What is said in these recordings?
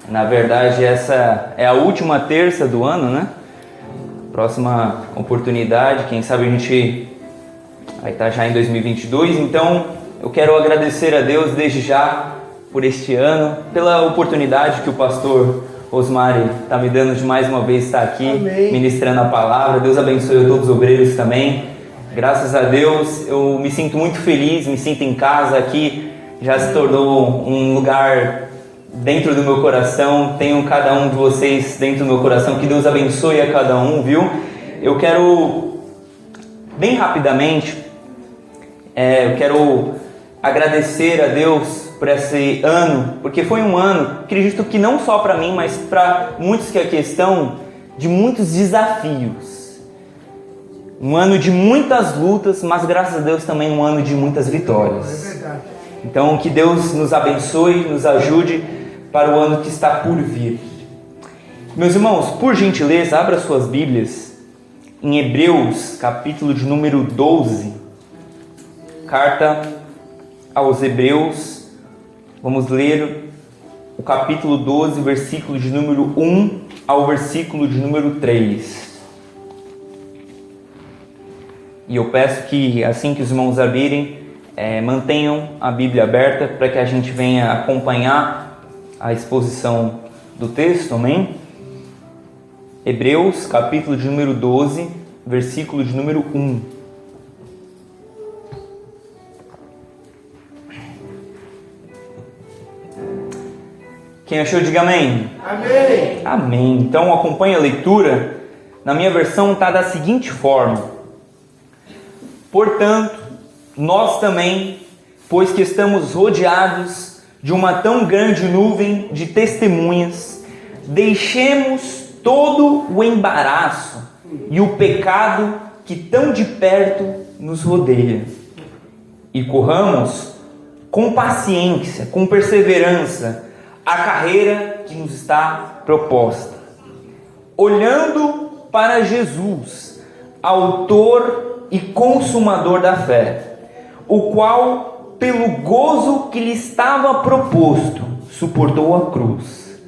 Na verdade, essa é a última terça do ano, né? Próxima oportunidade, quem sabe a gente vai estar já em 2022. Então, eu quero agradecer a Deus desde já por este ano, pela oportunidade que o pastor Osmari está me dando de mais uma vez estar aqui. Amém. Ministrando a palavra. Deus abençoe a todos os obreiros também. Graças a Deus, eu me sinto muito feliz, me sinto em casa aqui. Já se tornou um lugar dentro do meu coração. Tenho cada um de vocês dentro do meu coração. Que Deus abençoe a cada um, viu? Eu quero, bem rapidamente, eu quero agradecer a Deus por esse ano, porque foi um ano, acredito que não só para mim, mas para muitos que aqui estão, de muitos desafios. Um ano de muitas lutas, mas graças a Deus também um ano de muitas vitórias. É verdade. Então que Deus nos abençoe, nos ajude para o ano que está por vir. Meus irmãos, por gentileza, abra suas Bíblias em Hebreus, capítulo de número 12. Carta aos Hebreus. Vamos ler o capítulo 12, versículo de número 1 ao versículo de número 3. E eu peço que, assim que os irmãos abrirem, mantenham a Bíblia aberta para que a gente venha acompanhar a exposição do texto, amém? Hebreus, capítulo de número 12, versículo de número 1. Quem achou, diga amém. Amém. Amém. Então acompanhe a leitura. Na minha versão está da seguinte forma: portanto, nós também, pois que estamos rodeados de uma tão grande nuvem de testemunhas, deixemos todo o embaraço e o pecado que tão de perto nos rodeia, e corramos com paciência, com perseverança, a carreira que nos está proposta, olhando para Jesus, autor e consumador da fé, o qual, pelo gozo que lhe estava proposto, suportou a cruz,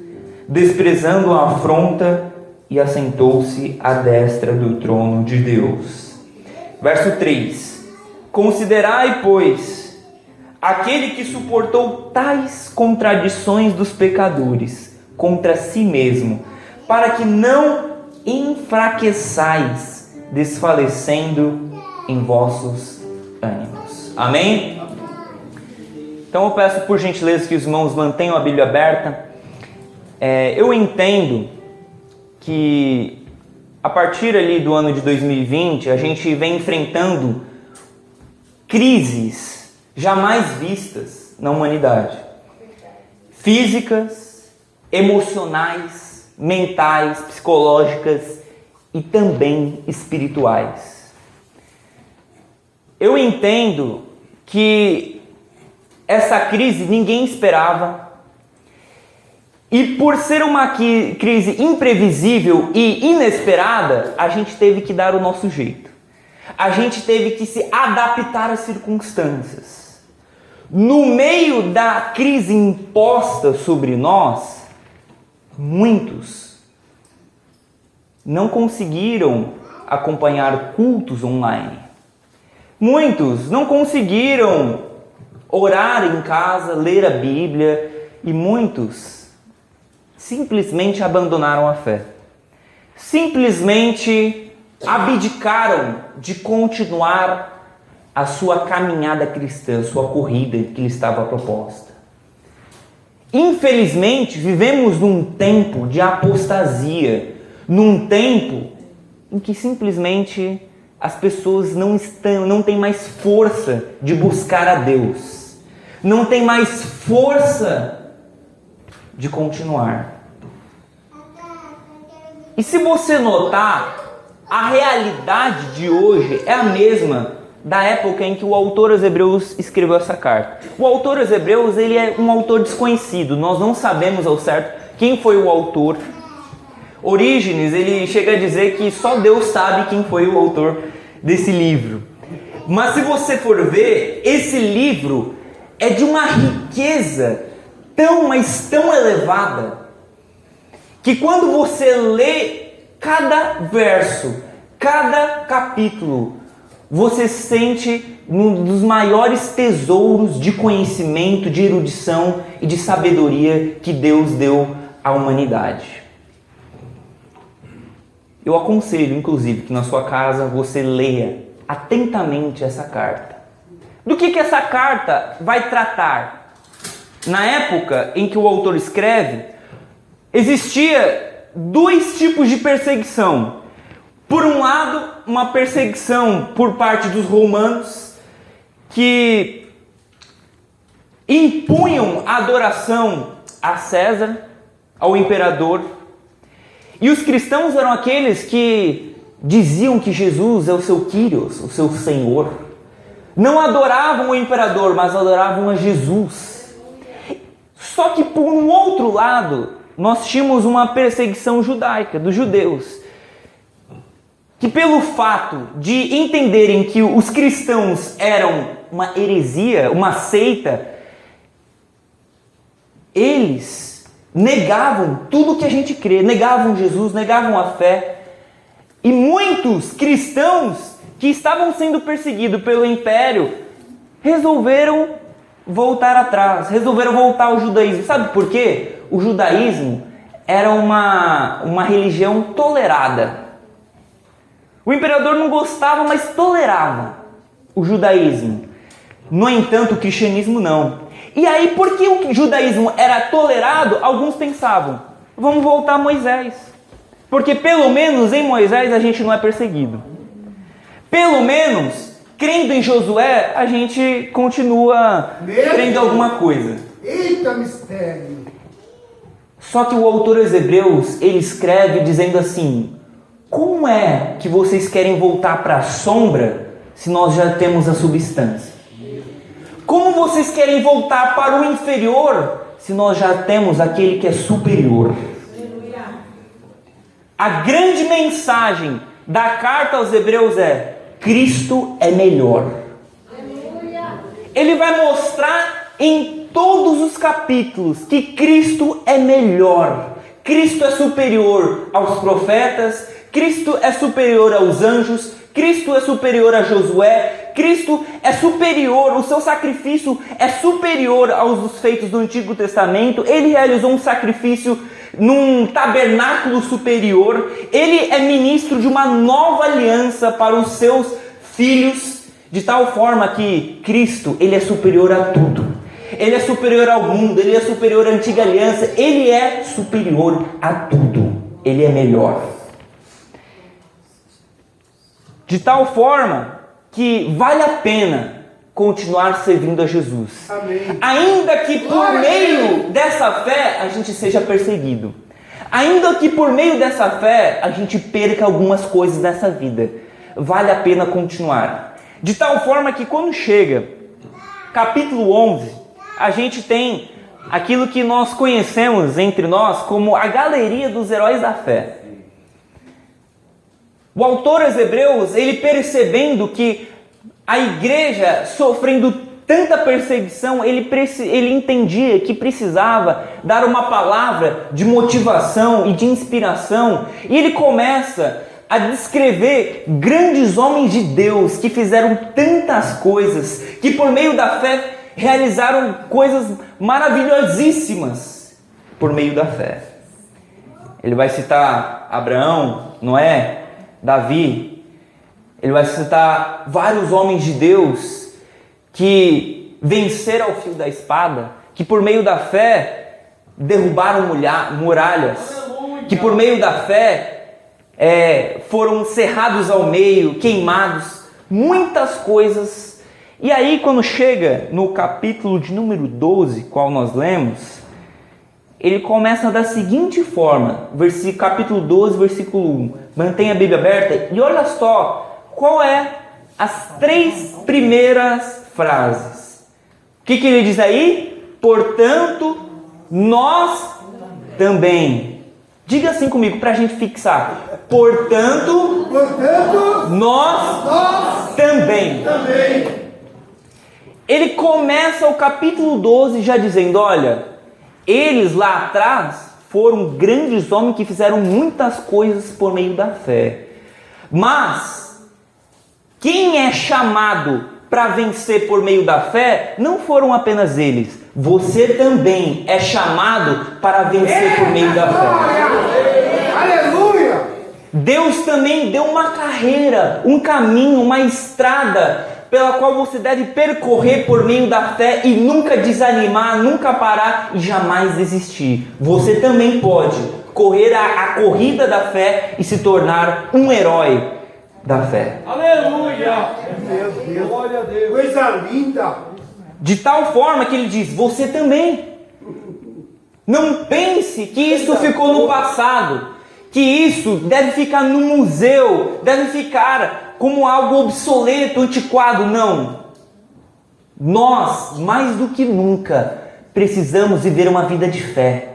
desprezando a afronta, e assentou-se à destra do trono de Deus. Verso 3: Considerai, pois, aquele que suportou tais contradições dos pecadores contra si mesmo, para que não enfraqueçais, desfalecendo em vossos ânimos. Amém? Então eu peço por gentileza que os irmãos mantenham a Bíblia aberta. Eu entendo que a partir ali do ano de 2020 a gente vem enfrentando crises jamais vistas na humanidade. Físicas, emocionais, mentais, psicológicas e também espirituais. Eu entendo que essa crise ninguém esperava, e por ser uma crise imprevisível e inesperada, a gente teve que dar o nosso jeito. A gente teve que se adaptar às circunstâncias. No meio da crise imposta sobre nós, muitos não conseguiram acompanhar cultos online. Muitos não conseguiram orar em casa, ler a Bíblia, e muitos simplesmente abandonaram a fé. Simplesmente abdicaram de continuar a sua caminhada cristã, a sua corrida que lhe estava proposta. Infelizmente, vivemos num tempo de apostasia, num tempo em que simplesmente as pessoas não têm mais força de buscar a Deus, não têm mais força de continuar. E se você notar, a realidade de hoje é a mesma da época em que o autor aos Hebreus escreveu essa carta. O autor aos Hebreus, ele é um autor desconhecido, nós não sabemos ao certo quem foi o autor. Orígenes, ele chega a dizer que só Deus sabe quem foi o autor desse livro. Mas se você for ver, esse livro é de uma riqueza tão, mas tão elevada, que quando você lê cada verso, cada capítulo, você sente um dos maiores tesouros de conhecimento, de erudição e de sabedoria que Deus deu à humanidade. Eu aconselho, inclusive, que na sua casa você leia atentamente essa carta. Do que essa carta vai tratar? Na época em que o autor escreve, existia dois tipos de perseguição. Por um lado, uma perseguição por parte dos romanos que impunham a adoração a César, ao imperador. E os cristãos eram aqueles que diziam que Jesus é o seu Kyrios, o seu Senhor. Não adoravam o imperador, mas adoravam a Jesus. Só que por um outro lado, nós tínhamos uma perseguição judaica, dos judeus, que pelo fato de entenderem que os cristãos eram uma heresia, uma seita, eles negavam tudo que a gente crê, negavam Jesus, negavam a fé. E muitos cristãos que estavam sendo perseguidos pelo império resolveram voltar atrás, resolveram voltar ao judaísmo. Sabe por quê? O judaísmo era uma religião tolerada. O imperador não gostava, mas tolerava o judaísmo. No entanto, o cristianismo não. E aí, porque o judaísmo era tolerado, alguns pensavam, vamos voltar a Moisés. Porque pelo menos em Moisés a gente não é perseguido. Pelo menos, crendo em Josué, a gente continua crendo em alguma coisa. Eita mistério! Só que o autor aos Hebreus, ele escreve dizendo assim, como é que vocês querem voltar para a sombra se nós já temos a substância? Como vocês querem voltar para o inferior se nós já temos aquele que é superior? A grande mensagem da carta aos Hebreus é: Cristo é melhor. Ele vai mostrar em todos os capítulos que Cristo é melhor. Cristo é superior aos profetas, Cristo é superior aos anjos, Cristo é superior a Josué, Cristo é superior, o seu sacrifício é superior aos dos feitos do Antigo Testamento. Ele realizou um sacrifício num tabernáculo superior. Ele é ministro de uma nova aliança para os seus filhos, de tal forma que Cristo, ele é superior a tudo. Ele é superior ao mundo, ele é superior à antiga aliança, ele é superior a tudo. Ele é melhor. De tal forma que vale a pena continuar servindo a Jesus. Amém. Ainda que por meio dessa fé a gente seja perseguido. Ainda que por meio dessa fé a gente perca algumas coisas dessa vida. Vale a pena continuar. De tal forma que quando chega capítulo 11, a gente tem aquilo que nós conhecemos entre nós como a galeria dos heróis da fé. O autor aos Hebreus, ele percebendo que a igreja sofrendo tanta perseguição, ele entendia que precisava dar uma palavra de motivação e de inspiração. E ele começa a descrever grandes homens de Deus que fizeram tantas coisas, que por meio da fé realizaram coisas maravilhosíssimas por meio da fé. Ele vai citar Abraão, Noé, Davi. Ele vai citar vários homens de Deus que venceram ao fio da espada, que por meio da fé derrubaram muralhas, que por meio da fé foram cerrados ao meio, queimados, muitas coisas. E aí quando chega no capítulo de número 12, qual nós lemos, ele começa da seguinte forma, capítulo 12, versículo 1. Mantenha a Bíblia aberta e olha só qual é as 3 primeiras frases. O que ele diz aí? Portanto, nós também. Diga assim comigo para a gente fixar. Portanto, nós também. Ele começa o capítulo 12 já dizendo, olha, eles lá atrás foram grandes homens que fizeram muitas coisas por meio da fé. Mas quem é chamado para vencer por meio da fé não foram apenas eles. Você também é chamado para vencer por meio da fé. Aleluia! Deus também deu uma carreira, um caminho, uma estrada pela qual você deve percorrer por meio da fé e nunca desanimar, nunca parar e jamais desistir. Você também pode correr a corrida da fé e se tornar um herói da fé. Aleluia! Meu Deus! Glória a Deus! Coisa linda! De tal forma que ele diz, você também. Não pense que isso ficou no passado, que isso deve ficar no museu, deve ficar como algo obsoleto, antiquado. Não. Nós, mais do que nunca, precisamos viver uma vida de fé.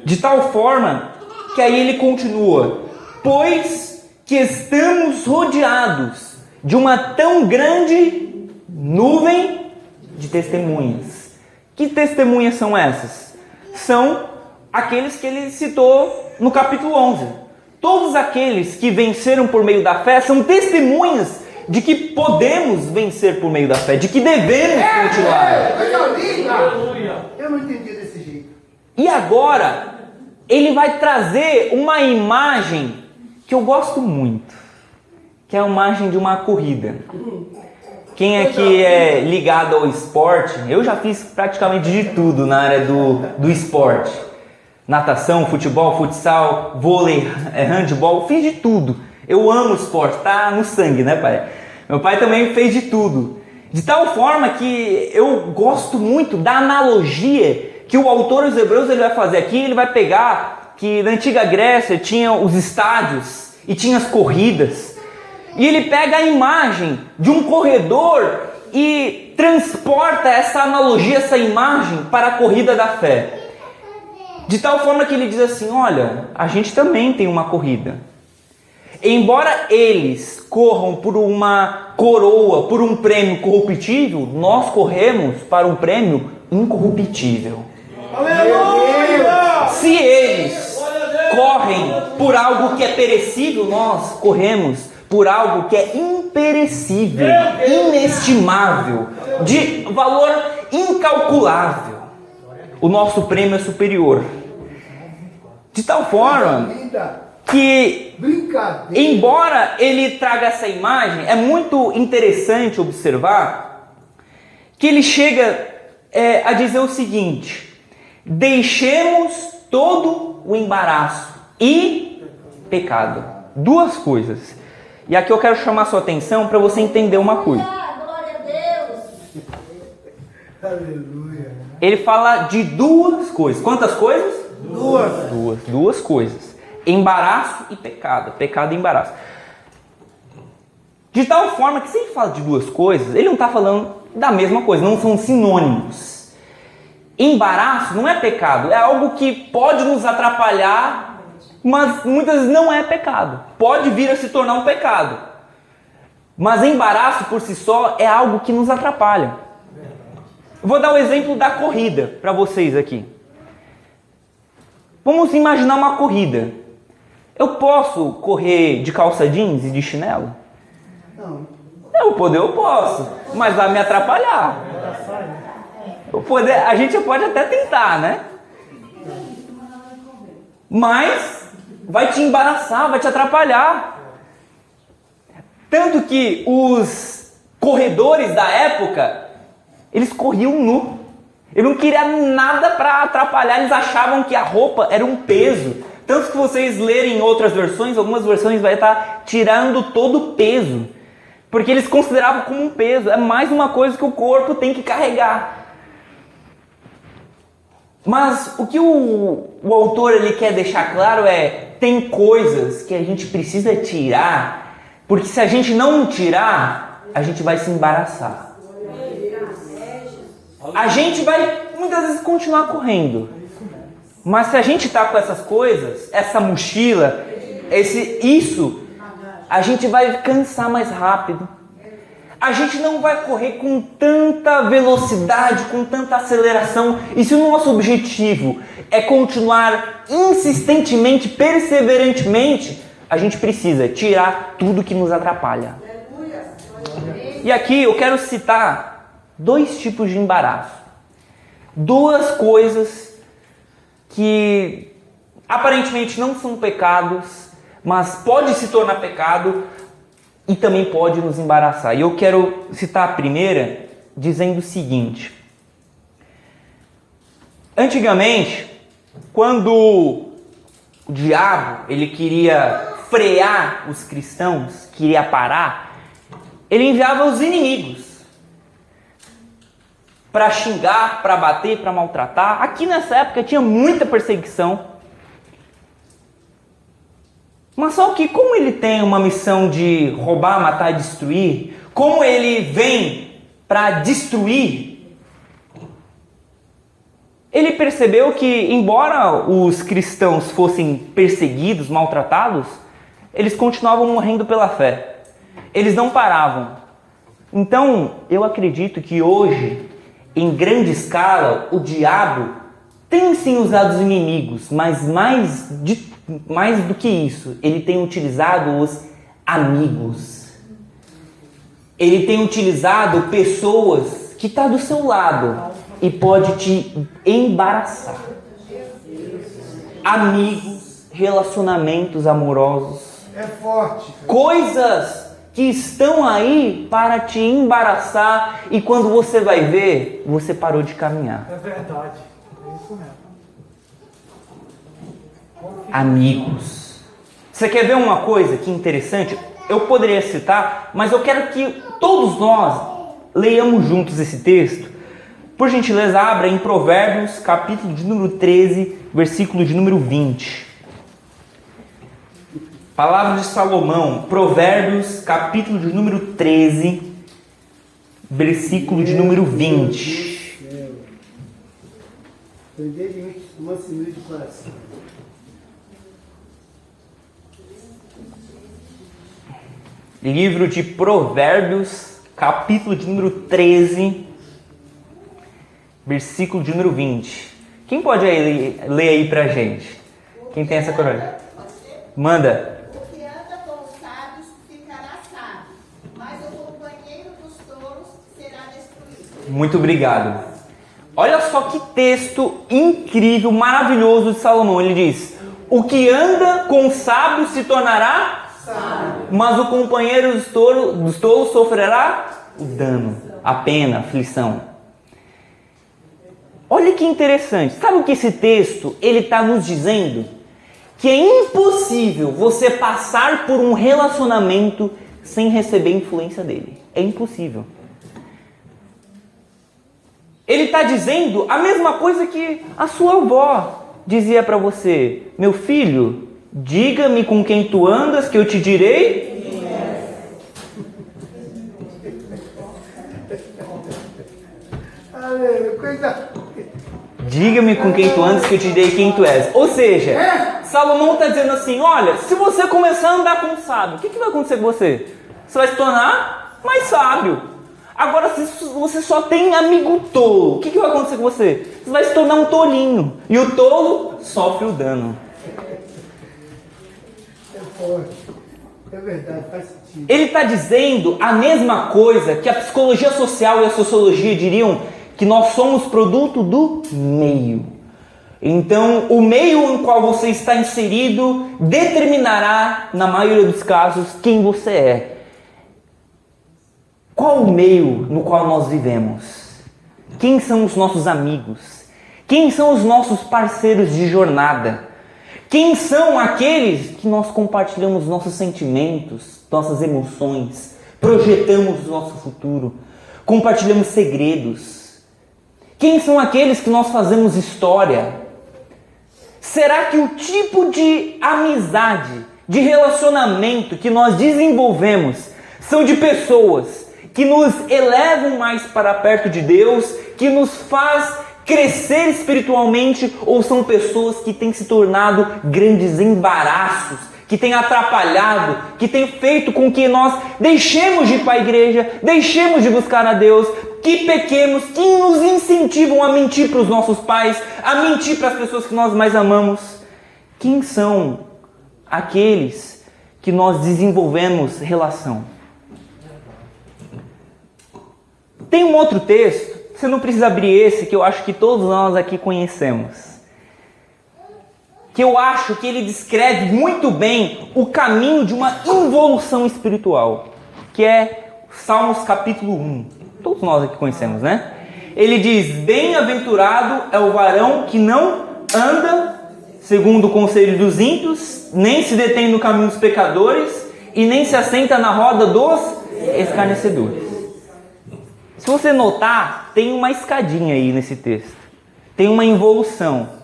De tal forma que aí ele continua, pois que estamos rodeados de uma tão grande nuvem de testemunhas. Que testemunhas são essas? São aqueles que ele citou no capítulo 11. Todos aqueles que venceram por meio da fé são testemunhas de que podemos vencer por meio da fé, de que devemos continuar. Coisa linda! Aleluia! Eu não entendi desse jeito. E agora, ele vai trazer uma imagem que eu gosto muito, que é a imagem de uma corrida. Quem aqui é ligado ao esporte, eu já fiz praticamente de tudo na área do esporte. Natação, futebol, futsal, vôlei, handebol, fiz de tudo. Eu amo esporte, tá no sangue, né, pai? Meu pai também fez de tudo. De tal forma que eu gosto muito da analogia que o autor dos Hebreus ele vai fazer aqui. Ele vai pegar que na antiga Grécia tinha os estádios e tinha as corridas. E ele pega a imagem de um corredor e transporta essa analogia, essa imagem para a corrida da fé. De tal forma que ele diz assim, olha, a gente também tem uma corrida. Embora eles corram por uma coroa, por um prêmio corruptível, nós corremos para um prêmio incorruptível. Aleluia! Se eles correm por algo que é perecível, nós corremos por algo que é imperecível, inestimável, de valor incalculável. O nosso prêmio é superior. De tal forma que, Brincadeira. embora ele traga essa imagem, é muito interessante observar que ele chega a dizer o seguinte: deixemos todo o embaraço e pecado. Duas coisas. E aqui eu quero chamar sua atenção para você entender uma coisa. Glória a Deus. Aleluia. Ele fala de duas coisas. Quantas coisas? Duas coisas. Embaraço e pecado. Pecado e embaraço. De tal forma que se ele fala de duas coisas, ele não está falando da mesma coisa, não são sinônimos. Embaraço não é pecado, é algo que pode nos atrapalhar, mas muitas vezes não é pecado. Pode vir a se tornar um pecado. Mas embaraço por si só é algo que nos atrapalha. Vou dar o exemplo da corrida para vocês aqui. Vamos imaginar uma corrida. Eu posso correr de calça jeans e de chinelo? Não. Eu posso, mas vai me atrapalhar. A gente pode até tentar, né? Mas vai te embaraçar, vai te atrapalhar. Tanto que os corredores da época, eles corriam nu. Eles não queriam nada para atrapalhar, eles achavam que a roupa era um peso. Tanto que vocês lerem outras versões, algumas versões vai estar tirando todo o peso. Porque eles consideravam como um peso, é mais uma coisa que o corpo tem que carregar. Mas o que o autor ele quer deixar claro é, tem coisas que a gente precisa tirar, porque se a gente não tirar, a gente vai se embaraçar. A gente vai muitas vezes continuar correndo, mas se a gente está com essas coisas, essa mochila, a gente vai cansar mais rápido. a gente não vai correr com tanta velocidade, com tanta aceleração. E se o nosso objetivo é continuar insistentemente, perseverantemente, a gente precisa tirar tudo que nos atrapalha. E aqui eu quero citar 2 tipos de embaraço. 2 coisas que aparentemente não são pecados, mas pode se tornar pecado e também pode nos embaraçar. E eu quero citar a primeira dizendo o seguinte: antigamente, quando o diabo ele queria frear os cristãos, queria parar, ele enviava os inimigos para xingar, para bater, para maltratar. Aqui nessa época tinha muita perseguição. Mas só que como ele tem uma missão de roubar, matar e destruir, como ele vem para destruir, ele percebeu que, embora os cristãos fossem perseguidos, maltratados, eles continuavam morrendo pela fé. Eles não paravam. Então, eu acredito que hoje, em grande escala, o diabo tem sim usado os inimigos, mas mais do que isso, ele tem utilizado os amigos. Ele tem utilizado pessoas que estão do seu lado e pode te embaraçar. Amigos, relacionamentos amorosos. É forte. Coisas que estão aí para te embaraçar e quando você vai ver, você parou de caminhar. É verdade. É isso mesmo. Amigos. Você quer ver uma coisa que interessante? Eu poderia citar, mas eu quero que todos nós leiamos juntos esse texto. Por gentileza, abra em Provérbios, capítulo de número 13, versículo de número 20. Palavra de Salomão, Provérbios, capítulo de número 13, versículo de número 20. Aprender de manso e humilde coração. Livro de Provérbios, capítulo de número 13, versículo de número 20. Quem pode aí ler aí pra gente? Quem tem essa coragem? Manda. O que anda com os sábios ficará sábio, mas o companheiro dos tolos será destruído. Muito obrigado. Olha só que texto incrível, maravilhoso de Salomão. Ele diz: o que anda com os sábios se tornará sábio, mas o companheiro dos tolos sofrerá o dano, a pena, a aflição. Olha que interessante. Sabe o que esse texto ele está nos dizendo? Que é impossível você passar por um relacionamento sem receber influência dele. É impossível. Ele está dizendo a mesma coisa que a sua avó dizia para você: meu filho, diga-me com quem tu andas que eu te direi. Diga-me com quem tu andas que eu te direi quem tu és. Ou seja, Salomão está dizendo assim: olha, se você começar a andar com um sábio, o que vai acontecer com você? Você vai se tornar mais sábio. Agora, se você só tem amigo tolo, o que vai acontecer com você? Você vai se tornar um tolinho. E o tolo sofre o dano. É forte. É verdade, faz sentido. Ele está dizendo a mesma coisa que a psicologia social e a sociologia diriam, que nós somos produto do meio. Então, o meio em qual você está inserido determinará, na maioria dos casos, quem você é. Qual o meio no qual nós vivemos? Quem são os nossos amigos? Quem são os nossos parceiros de jornada? Quem são aqueles que nós compartilhamos nossos sentimentos, nossas emoções, projetamos o nosso futuro, compartilhamos segredos? Quem são aqueles que nós fazemos história? Será que o tipo de amizade, de relacionamento que nós desenvolvemos são de pessoas que nos elevam mais para perto de Deus, que nos faz crescer espiritualmente, ou são pessoas que têm se tornado grandes embaraços, que tem atrapalhado, que tem feito com que nós deixemos de ir para a igreja, deixemos de buscar a Deus, que pequemos, que nos incentivam a mentir para os nossos pais, a mentir para as pessoas que nós mais amamos. Quem são aqueles que nós desenvolvemos relação? Tem um outro texto, você não precisa abrir esse, que eu acho que todos nós aqui conhecemos. Que eu acho que ele descreve muito bem o caminho de uma involução espiritual, que é Salmos capítulo 1. Todos nós aqui conhecemos, né? Ele diz: bem-aventurado é o varão que não anda segundo o conselho dos ímpios, nem se detém no caminho dos pecadores, e nem se assenta na roda dos escarnecedores. Se você notar, tem uma escadinha aí nesse texto. Tem uma involução.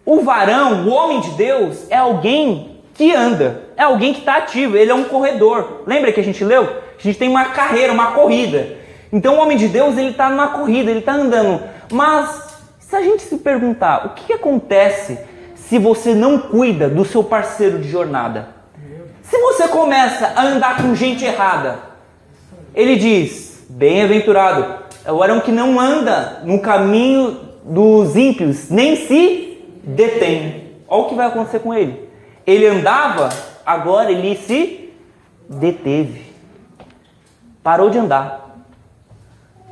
O varão, o homem de Deus, é alguém que anda, é alguém que está ativo, ele é um corredor. Lembra que a gente leu? A gente tem uma carreira, uma corrida. Então o homem de Deus, ele está numa corrida, ele está andando. Mas se a gente se perguntar, o que acontece se você não cuida do seu parceiro de jornada? Se você começa a andar com gente errada, ele diz: bem-aventurado é o varão que não anda no caminho dos ímpios, nem se detém. Olha o que vai acontecer com ele. Ele andava, agora ele se deteve. Parou de andar.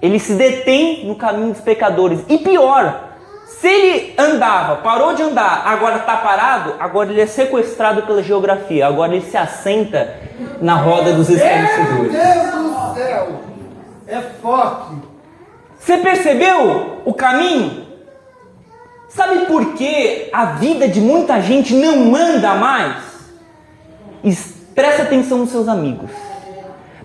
Ele se detém no caminho dos pecadores. E pior, se ele andava, parou de andar, agora está parado, agora ele é sequestrado pela geografia. Agora ele se assenta na roda dos escarnecedores. Meu Deus do céu! É forte! Você percebeu o caminho? Sabe por que a vida de muita gente não anda mais? Presta atenção nos seus amigos.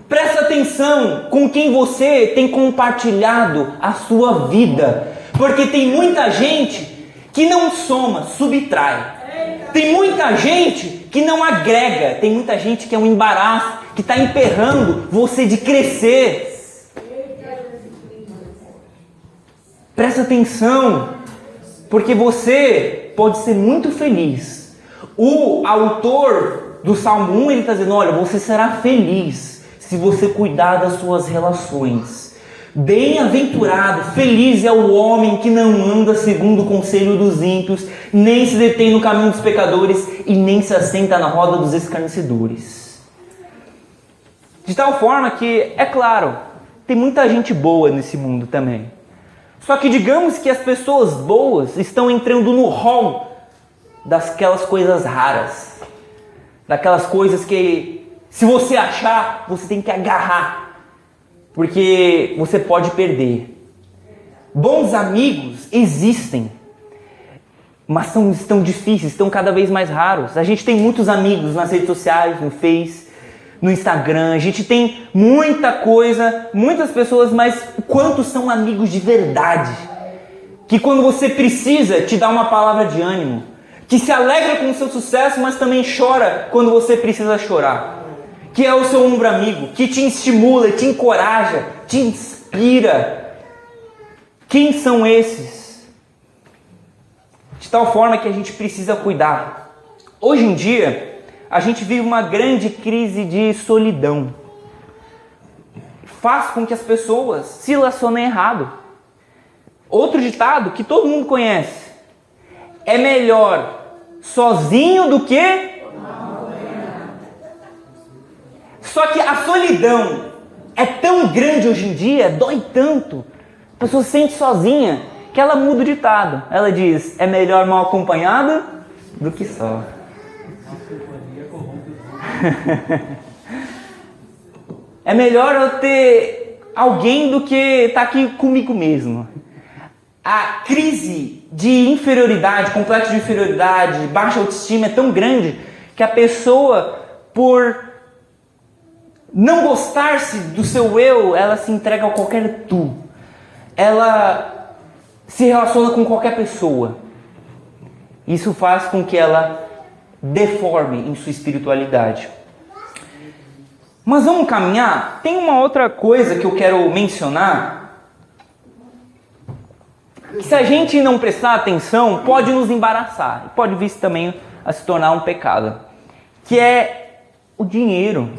Presta atenção com quem você tem compartilhado a sua vida. Porque tem muita gente que não soma, subtrai. Tem muita gente que não agrega. Tem muita gente que é um embaraço, que está emperrando você de crescer. Presta atenção. Porque você pode ser muito feliz. O autor do Salmo 1, ele está dizendo: olha, você será feliz se você cuidar das suas relações. Bem-aventurado, feliz é o homem que não anda segundo o conselho dos ímpios, nem se detém no caminho dos pecadores e nem se assenta na roda dos escarnecedores. De tal forma que, é claro, tem muita gente boa nesse mundo também. Só que digamos que as pessoas boas estão entrando no hall daquelas coisas raras. Daquelas coisas que, se você achar, você tem que agarrar. Porque você pode perder. Bons amigos existem. Mas estão difíceis, estão cada vez mais raros. A gente tem muitos amigos nas redes sociais, no Face, no Instagram, a gente tem muita coisa, muitas pessoas, mas quantos são amigos de verdade? Que quando você precisa te dá uma palavra de ânimo, que se alegra com o seu sucesso, mas também chora quando você precisa chorar. Que é o seu ombro amigo, que te estimula, te encoraja, te inspira. Quem são esses? De tal forma que a gente precisa cuidar. Hoje em dia, a gente vive uma grande crise de solidão. Faz com que as pessoas se relacionem errado. Outro ditado que todo mundo conhece: é melhor sozinho do que... Só que a solidão é tão grande hoje em dia, dói tanto. A pessoa se sente sozinha que ela muda o ditado. Ela diz: é melhor mal acompanhado do que só. É melhor eu ter alguém do que estar aqui comigo mesmo. A crise de inferioridade, complexo de inferioridade, baixa autoestima é tão grande que a pessoa, por não gostar-se do seu eu, ela se entrega a qualquer tu. Ela se relaciona com qualquer pessoa. Isso faz com que ela deforme em sua espiritualidade. Mas vamos caminhar? Tem uma outra coisa que eu quero mencionar, que se a gente não prestar atenção, pode nos embaraçar, e pode vir também a se tornar um pecado. que é o dinheiro.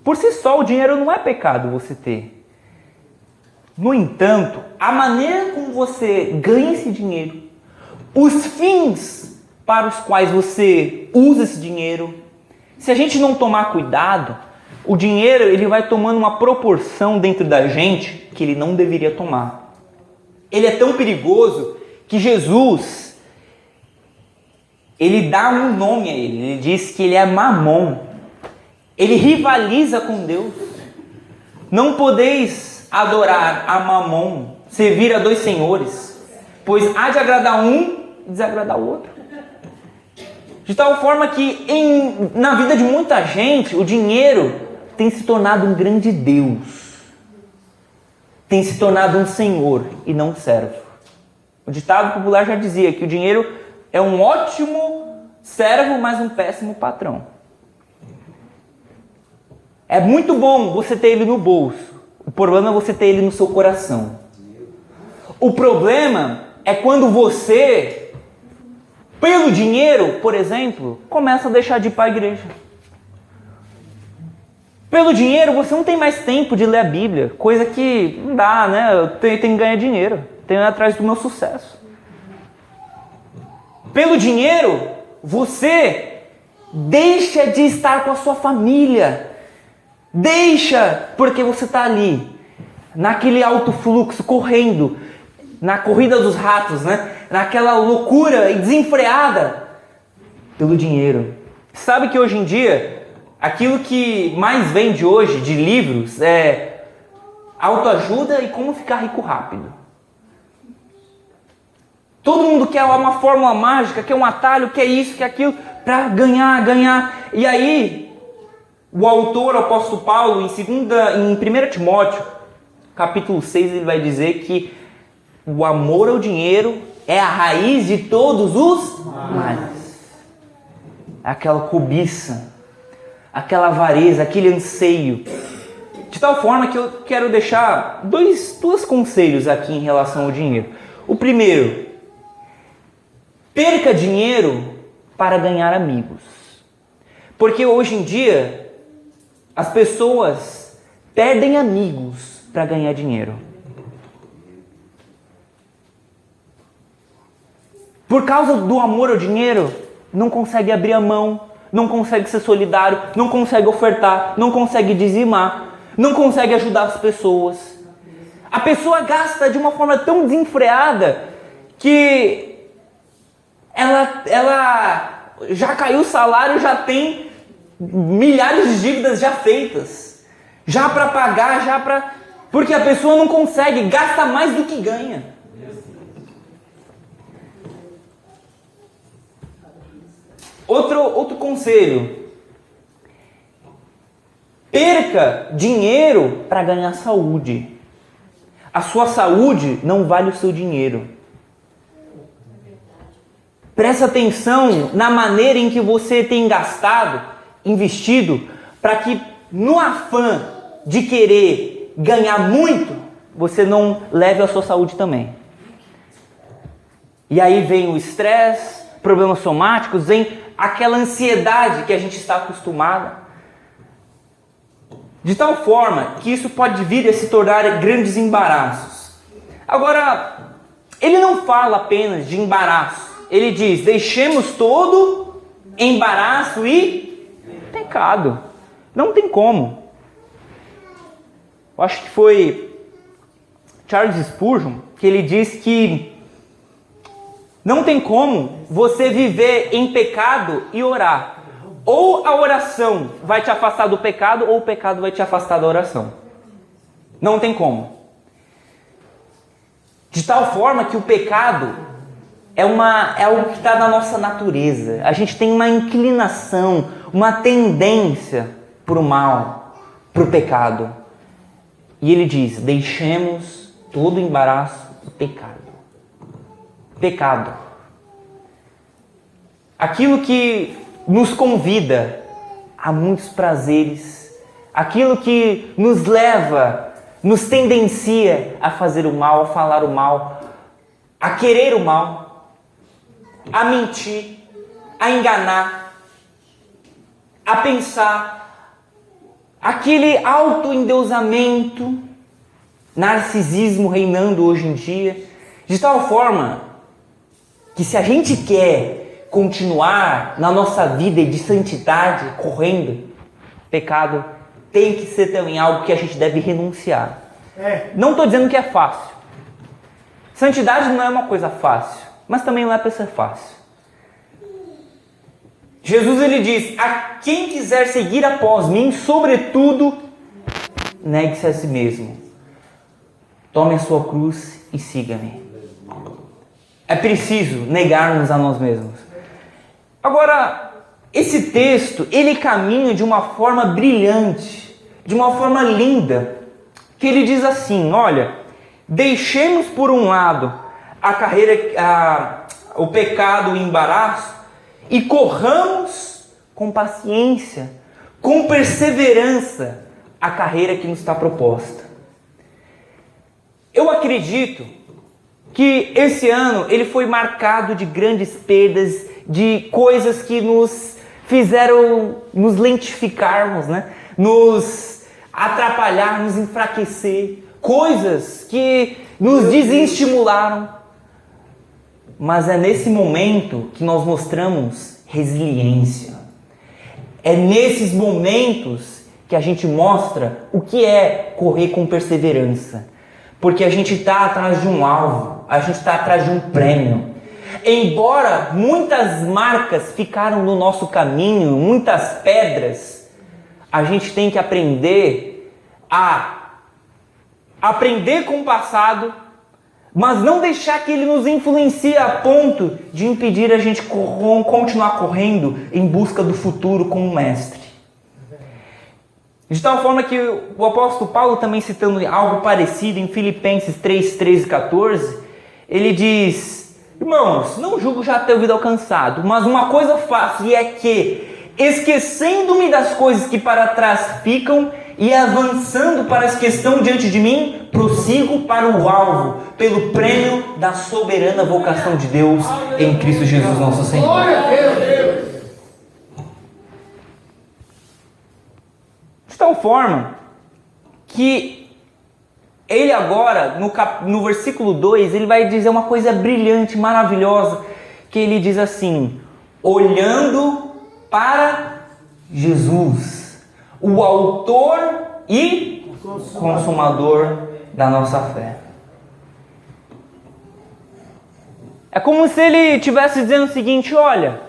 Por si só, o dinheiro não é pecado você ter. No entanto, a maneira como você ganha esse dinheiro, os fins para os quais você usa esse dinheiro, se a gente não tomar cuidado, o dinheiro ele vai tomando uma proporção dentro da gente que ele não deveria tomar. Ele é tão perigoso que Jesus, ele dá um nome a ele. Ele diz que ele é Mamon. Ele rivaliza com Deus. Não podeis adorar a Mamon, servir a dois senhores, pois há de agradar um e desagradar o outro. De tal forma que na vida de muita gente, o dinheiro tem se tornado um grande Deus. Tem se tornado um senhor e não um servo. O ditado popular já dizia que o dinheiro é um ótimo servo, mas um péssimo patrão. É muito bom você ter ele no bolso. O problema é você ter ele no seu coração. O problema é quando você, pelo dinheiro, por exemplo, começa a deixar de ir para a igreja. Pelo dinheiro, você não tem mais tempo de ler a Bíblia. Coisa que não dá, né? Eu tenho que ganhar dinheiro. Tenho que ir atrás do meu sucesso. Pelo dinheiro, você deixa de estar com a sua família. Deixa, porque você está ali, naquele alto fluxo, correndo, na corrida dos ratos, né? Naquela loucura e desenfreada pelo dinheiro. Sabe que hoje em dia, aquilo que mais vende hoje de livros é autoajuda e como ficar rico rápido. Todo mundo quer uma fórmula mágica, quer um atalho, quer isso, quer aquilo, para ganhar. E aí, o autor, o apóstolo Paulo, em 1 Timóteo, capítulo 6, ele vai dizer que o amor ao dinheiro é a raiz de todos os males. Aquela cobiça, aquela avareza, aquele anseio. De tal forma que eu quero deixar dois conselhos aqui em relação ao dinheiro. O primeiro, perca dinheiro para ganhar amigos. Porque hoje em dia, as pessoas perdem amigos para ganhar dinheiro. Por causa do amor ao dinheiro, não consegue abrir a mão, não consegue ser solidário, não consegue ofertar, não consegue dizimar, não consegue ajudar as pessoas. A pessoa gasta de uma forma tão desenfreada que ela já caiu o salário, já tem milhares de dívidas já feitas, já para pagar, porque a pessoa não consegue, gasta mais do que ganha. Outro conselho: perca dinheiro para ganhar saúde. A sua saúde não vale o seu dinheiro. Presta atenção na maneira em que você tem gastado, investido, para que no afã de querer ganhar muito, você não leve a sua saúde também. E aí vem o estresse, problemas somáticos, vem aquela ansiedade que a gente está acostumado. De tal forma que isso pode vir a se tornar grandes embaraços. Agora, ele não fala apenas de embaraço. Ele diz, deixemos todo embaraço e pecado. Não tem como. Eu acho que foi Charles Spurgeon que ele diz que não tem como você viver em pecado e orar. Ou a oração vai te afastar do pecado, ou o pecado vai te afastar da oração. Não tem como. De tal forma que o pecado é algo que está na nossa natureza. A gente tem uma inclinação, uma tendência para o mal, para o pecado. E ele diz, deixemos todo embaraço do pecado. Pecado. Aquilo que nos convida a muitos prazeres, aquilo que nos leva, nos tendencia a fazer o mal, a falar o mal, a querer o mal, a mentir, a enganar, a pensar, aquele autoendeusamento, narcisismo reinando hoje em dia, de tal forma que se a gente quer continuar na nossa vida de santidade, correndo, pecado tem que ser também algo que a gente deve renunciar. Não estou dizendo que é fácil. Santidade não é uma coisa fácil, mas também não é para ser fácil. Jesus ele diz, a quem quiser seguir após mim, sobretudo, negue-se a si mesmo. Tome a sua cruz e siga-me. É preciso negarmos a nós mesmos. Agora, esse texto, ele caminha de uma forma brilhante, de uma forma linda, que ele diz assim, olha, deixemos por um lado a carreira, o pecado, o embaraço, e corramos com paciência, com perseverança, a carreira que nos está proposta. Eu acredito que esse ano ele foi marcado de grandes perdas, de coisas que nos fizeram nos lentificarmos, né? Nos atrapalhar, nos enfraquecer, coisas que nos desestimularam. Mas é nesse momento que nós mostramos resiliência. É nesses momentos que a gente mostra o que é correr com perseverança. Porque a gente está atrás de um alvo, a gente está atrás de um prêmio. Embora muitas marcas ficaram no nosso caminho, muitas pedras, a gente tem que aprender com o passado, mas não deixar que ele nos influencie a ponto de impedir a gente continuar correndo em busca do futuro com o Mestre. De tal forma que o apóstolo Paulo, também citando algo parecido em Filipenses 3, 13 e 14, ele diz, irmãos, não julgo já ter ouvido alcançado, mas uma coisa faço, e é que, esquecendo-me das coisas que para trás ficam e avançando para as que estão diante de mim, prossigo para o alvo, pelo prêmio da soberana vocação de Deus em Cristo Jesus nosso Senhor. Glória a Deus. De tal forma que ele agora, no versículo 2, ele vai dizer uma coisa brilhante, maravilhosa, que ele diz assim, olhando para Jesus, o autor e consumador da nossa fé. É como se ele estivesse dizendo o seguinte, olha,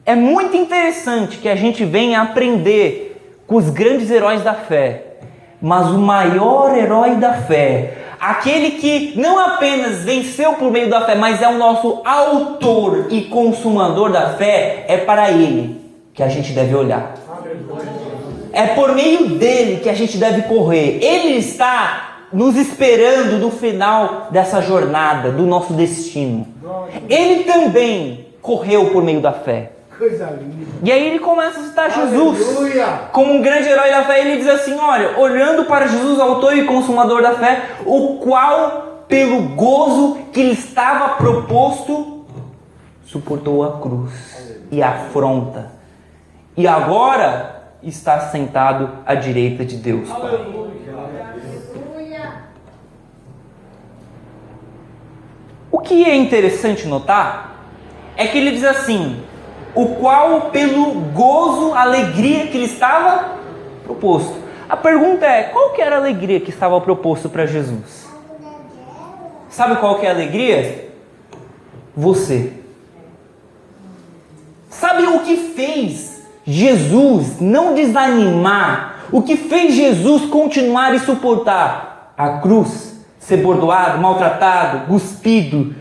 é muito interessante que a gente venha aprender com os grandes heróis da fé, mas o maior herói da fé, aquele que não apenas venceu por meio da fé, mas é o nosso autor e consumador da fé, é para ele que a gente deve olhar. É por meio dele que a gente deve correr. Ele está nos esperando no final dessa jornada, do nosso destino. Ele também correu por meio da fé. Coisa linda. E aí ele começa a citar Jesus Aleluia. como um grande herói da fé. Ele diz assim, olha, olhando para Jesus, autor e consumador da fé, o qual, pelo gozo que lhe estava proposto, suportou a cruz e a afronta. E agora está sentado à direita de Deus, Pai. Aleluia. O que é interessante notar é que ele diz assim, o qual pelo gozo, alegria que lhe estava proposto. A pergunta é, qual que era a alegria que estava proposto para Jesus? Sabe qual que é a alegria? Você. Sabe o que fez Jesus não desanimar? O que fez Jesus continuar e suportar a cruz? Ser bordoado, maltratado, cuspido.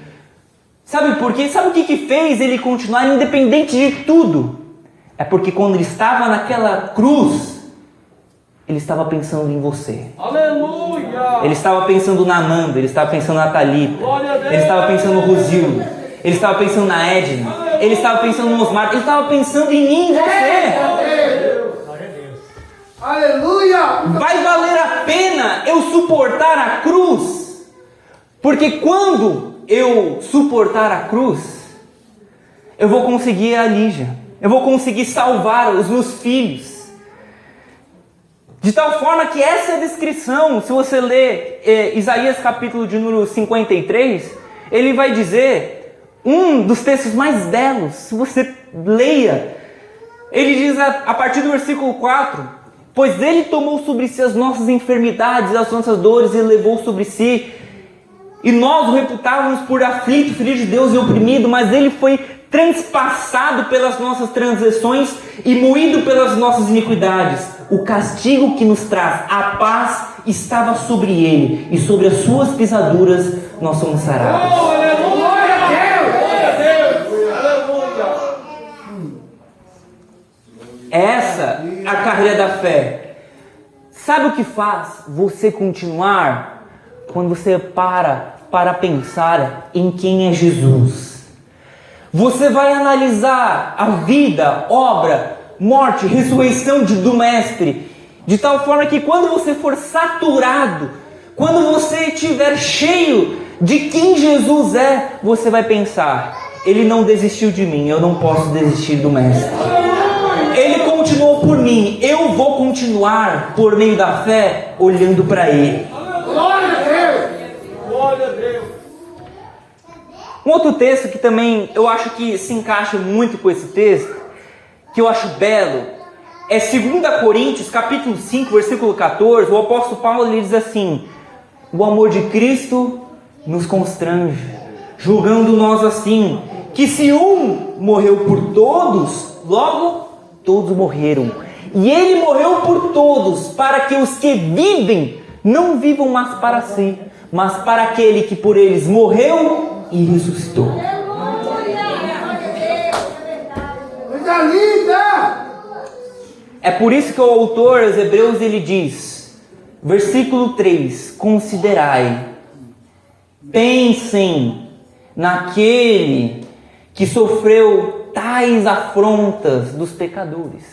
Sabe por quê? Sabe o que fez ele continuar independente de tudo? É porque quando ele estava naquela cruz, ele estava pensando em você. Aleluia! Ele estava pensando na Amanda, ele estava pensando na Thalita, ele estava pensando no Rosildo, ele estava pensando na Edna, ele estava pensando no Osmar, ele estava pensando em mim, em você. Aleluia. Vai valer a pena eu suportar a cruz? Porque quando eu suportar a cruz, eu vou conseguir a Lígia, eu vou conseguir salvar os meus filhos. De tal forma que essa é a descrição. Se você ler Isaías capítulo de número 53, ele vai dizer, um dos textos mais belos, se você leia, ele diz a partir do versículo 4, pois ele tomou sobre si as nossas enfermidades, as nossas dores, e levou sobre si, e nós o reputávamos por aflito, ferido de Deus e oprimido, mas ele foi transpassado pelas nossas transgressões e moído pelas nossas iniquidades. O castigo que nos traz a paz estava sobre ele, e sobre as suas pisaduras nós somos sarados. Glória a Deus! Essa é a carreira da fé. Sabe o que faz você continuar? Quando você para pensar em quem é Jesus. Você vai analisar a vida, obra, morte, ressurreição do Mestre, de tal forma que quando você for saturado, quando você estiver cheio de quem Jesus é, você vai pensar, ele não desistiu de mim, eu não posso desistir do Mestre. Ele continuou por mim, eu vou continuar por meio da fé, olhando para ele. Glória a Deus! Glória a Deus! Um outro texto que também eu acho que se encaixa muito com esse texto, que eu acho belo, é 2 Coríntios, capítulo 5, versículo 14, o apóstolo Paulo ele diz assim, o amor de Cristo nos constrange, julgando nós assim, que se um morreu por todos, logo todos morreram. E ele morreu por todos, para que os que vivem, não vivam mais para si, mas para aquele que por eles morreu e ressuscitou. Coisa linda! É por isso que o autor aos Hebreus ele diz, versículo 3, considerai, pensem naquele que sofreu tais afrontas dos pecadores.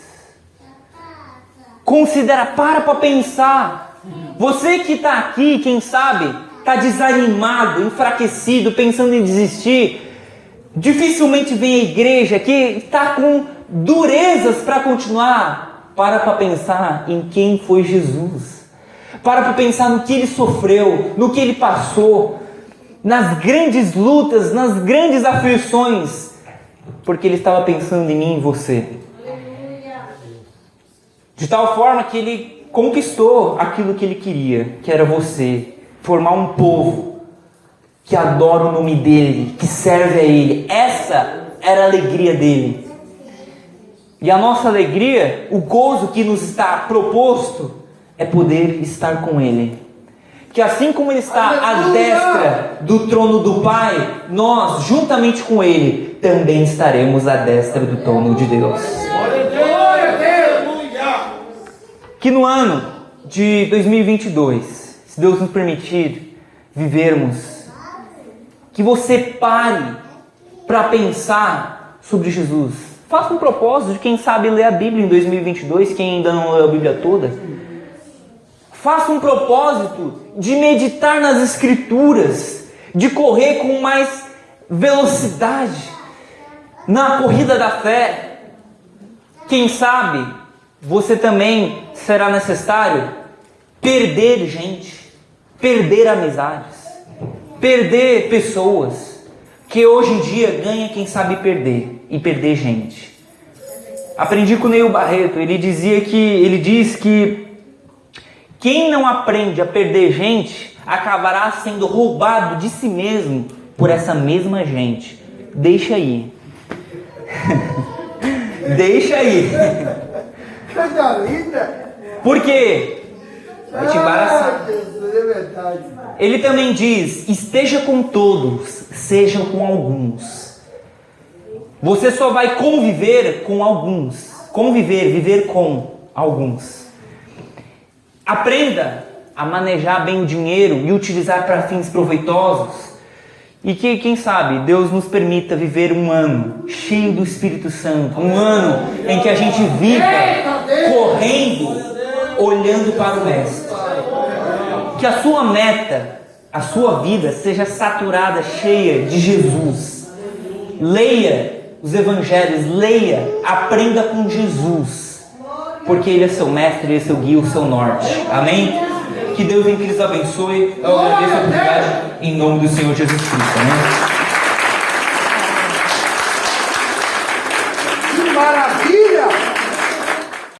Considera, para pensar. Você que está aqui, quem sabe, está desanimado, enfraquecido, pensando em desistir, dificilmente vem à igreja, que está com durezas para continuar. Para pensar em quem foi Jesus. Para pensar no que ele sofreu, no que ele passou, nas grandes lutas, nas grandes aflições, porque ele estava pensando em mim e em você. De tal forma que ele conquistou aquilo que ele queria, que era você, formar um povo que adora o nome dele, que serve a ele. Essa era a alegria dele. E a nossa alegria, o gozo que nos está proposto, é poder estar com ele. Que assim como ele está à destra do trono do Pai, nós, juntamente com ele, também estaremos à destra do trono de Deus. Glória a Deus! Que no ano de 2022, se Deus nos permitir vivermos, que você pare para pensar sobre Jesus. Faça um propósito de quem sabe ler a Bíblia em 2022, quem ainda não leu a Bíblia toda. Faça um propósito de meditar nas Escrituras, de correr com mais velocidade na corrida da fé. Quem sabe você também será necessário perder gente, perder amizades, perder pessoas, que hoje em dia ganha quem sabe perder e perder gente. Aprendi com o Neil Barreto, ele diz que quem não aprende a perder gente acabará sendo roubado de si mesmo por essa mesma gente. Deixa aí. Deixa aí. Coisa linda! Por quê? Vai te embaraçar. Jesus, é verdade. Ele também diz, esteja com todos, seja com alguns. Você só vai conviver com alguns. Viver com alguns. Aprenda a manejar bem o dinheiro e utilizar para fins proveitosos. E que, quem sabe, Deus nos permita viver um ano cheio do Espírito Santo. Um ano em que a gente viva correndo, olhando para o Mestre. Que a sua meta, a sua vida seja saturada, cheia de Jesus. Leia os evangelhos, leia, aprenda com Jesus, porque Ele é seu mestre, Ele é seu guia, o seu norte. Amém? Que Deus em Cristo abençoe. Eu agradeço a oportunidade em nome do Senhor Jesus Cristo. Amém? Que maravilha!